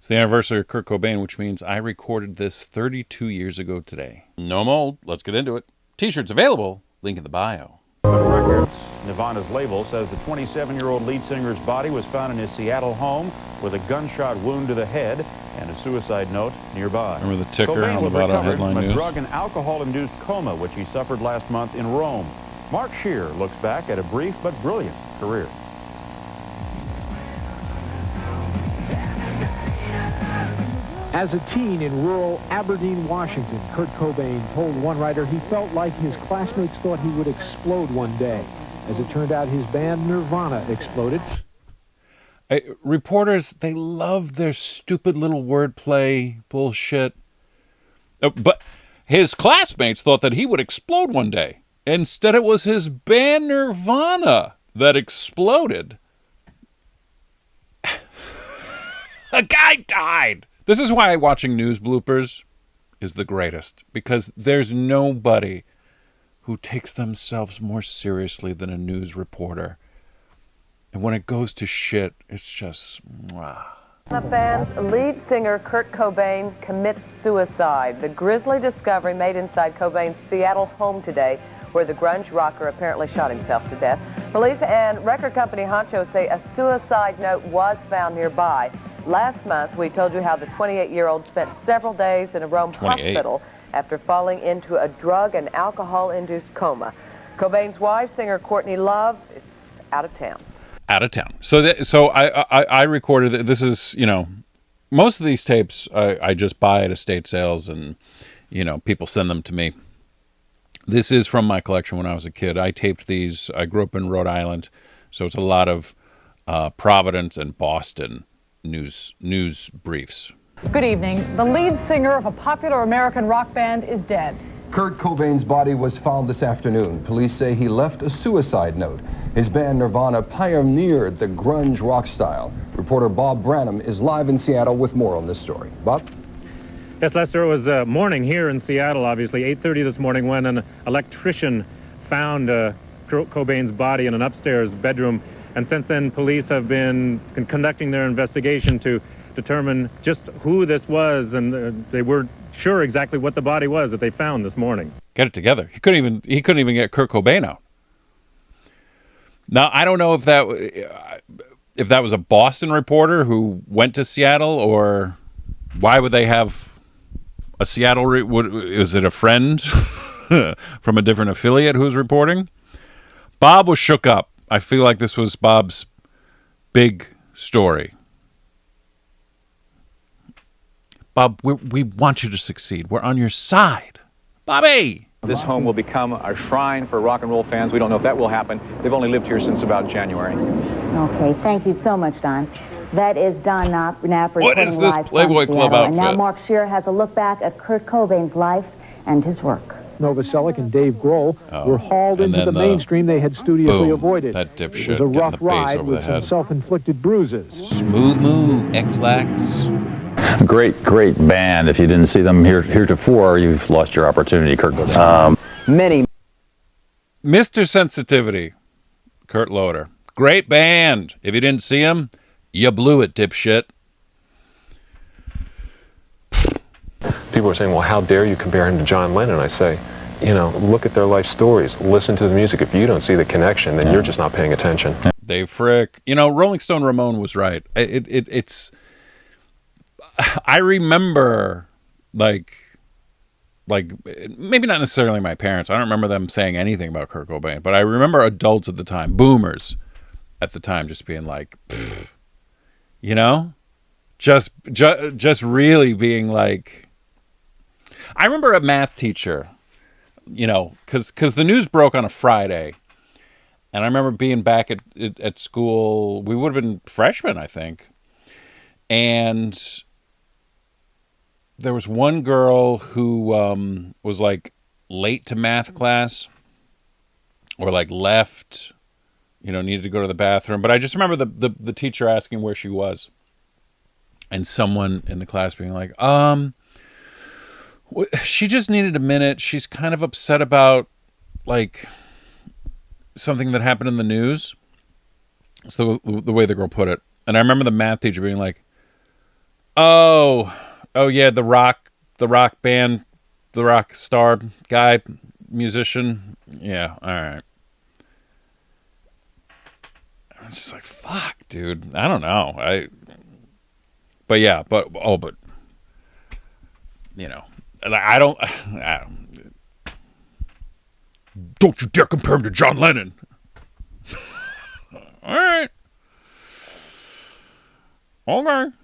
It's the anniversary of Kurt Cobain, which means I recorded this 32 years ago today. No mold. Let's get into it. T-shirts available. Link in the bio. Records. Nirvana's label says the 27-year-old lead singer's body was found in his Seattle home with a gunshot wound to the head and a suicide note nearby. Remember the ticker Cobain on the was bottom recovered headline from a news? drug and alcohol-induced coma, which he suffered last month in Rome. Mark Shear looks back at a brief but brilliant career. As a teen in rural Aberdeen, Washington, Kurt Cobain told one writer he felt like his classmates thought he would explode one day. As it turned out, his band Nirvana exploded. Reporters, they love their stupid little wordplay bullshit. But his classmates thought that he would explode one day. Instead, it was his band Nirvana that exploded. A guy died. This is why watching news bloopers is the greatest, because there's nobody who takes themselves more seriously than a news reporter. And when it goes to shit, it's just, mwah. The band's lead singer Kurt Cobain commits suicide. The grisly discovery made inside Cobain's Seattle home today, where the grunge rocker apparently shot himself to death. Police and record company honchos say a suicide note was found nearby. Last month, we told you how the 28-year-old spent several days in a Rome hospital after falling into a drug and alcohol-induced coma. Cobain's wife, singer Courtney Love, is out of town. Out of town. So I recorded it. This is, most of these tapes I just buy at estate sales, and, people send them to me. This is from my collection when I was a kid. I taped these. I grew up in Rhode Island, so it's a lot of Providence and Boston news briefs. Good evening. The lead singer of a popular American rock band is dead. Kurt Cobain's body was found this afternoon. Police say he left a suicide note. His band Nirvana pioneered the grunge rock style. Reporter Bob Branham is live in Seattle with more on this story. Bob? Yes, Lester, it was morning here in Seattle, obviously, 8:30 this morning, when an electrician found Cobain's body in an upstairs bedroom. And since then, police have been conducting their investigation to determine just who this was, and they weren't sure exactly what the body was that they found this morning. Get it together. He couldn't even get Kurt Cobain out. Now, I don't know if that was a Boston reporter who went to Seattle, or why would they have a Seattle? Is it a friend from a different affiliate who's reporting? Bob was shook up. I feel like this was Bob's big story. Bob, we want you to succeed. We're on your side. Bobby! This home will become a shrine for rock and roll fans. We don't know if that will happen. They've only lived here since about January. Okay, thank you so much, Don. That is Don Knapp. What is this Playboy Club outfit? And now Mark Shear has a look back at Kurt Cobain's life and his work. Novoselic and Dave Grohl were hauled into the mainstream they had studiously avoided. That dipshit it was a rough getting the bass ride over with the head. some self-inflicted bruises. Smooth move, X-Lax. Great band. If you didn't see them heretofore, you've lost your opportunity, Kurt Cobain. Mr. Sensitivity, Kurt Loder. Great band. If you didn't see him, you blew it, dipshit. People are saying, well, how dare you compare him to John Lennon? I say, look at their life stories. Listen to the music. If you don't see the connection, then you're just not paying attention. Dave Frick. Rolling Stone Ramon was right. It's... I remember, like maybe not necessarily my parents. I don't remember them saying anything about Kurt Cobain, but I remember adults at the time, boomers at the time, just being like, just really being like. I remember a math teacher, because the news broke on a Friday, and I remember being back at school. We would have been freshmen, I think, and there was one girl who was like late to math class, or like left, needed to go to the bathroom. But I just remember the teacher asking where she was, and someone in the class being like, she just needed a minute. She's kind of upset about like something that happened in the news. It's the way the girl put it. And I remember the math teacher being like, Oh yeah, the rock band, the rock star guy, musician. Yeah, all right. I'm just like, fuck, dude. I don't know. But you know, I don't. Don't you dare compare him to John Lennon. All right. Okay.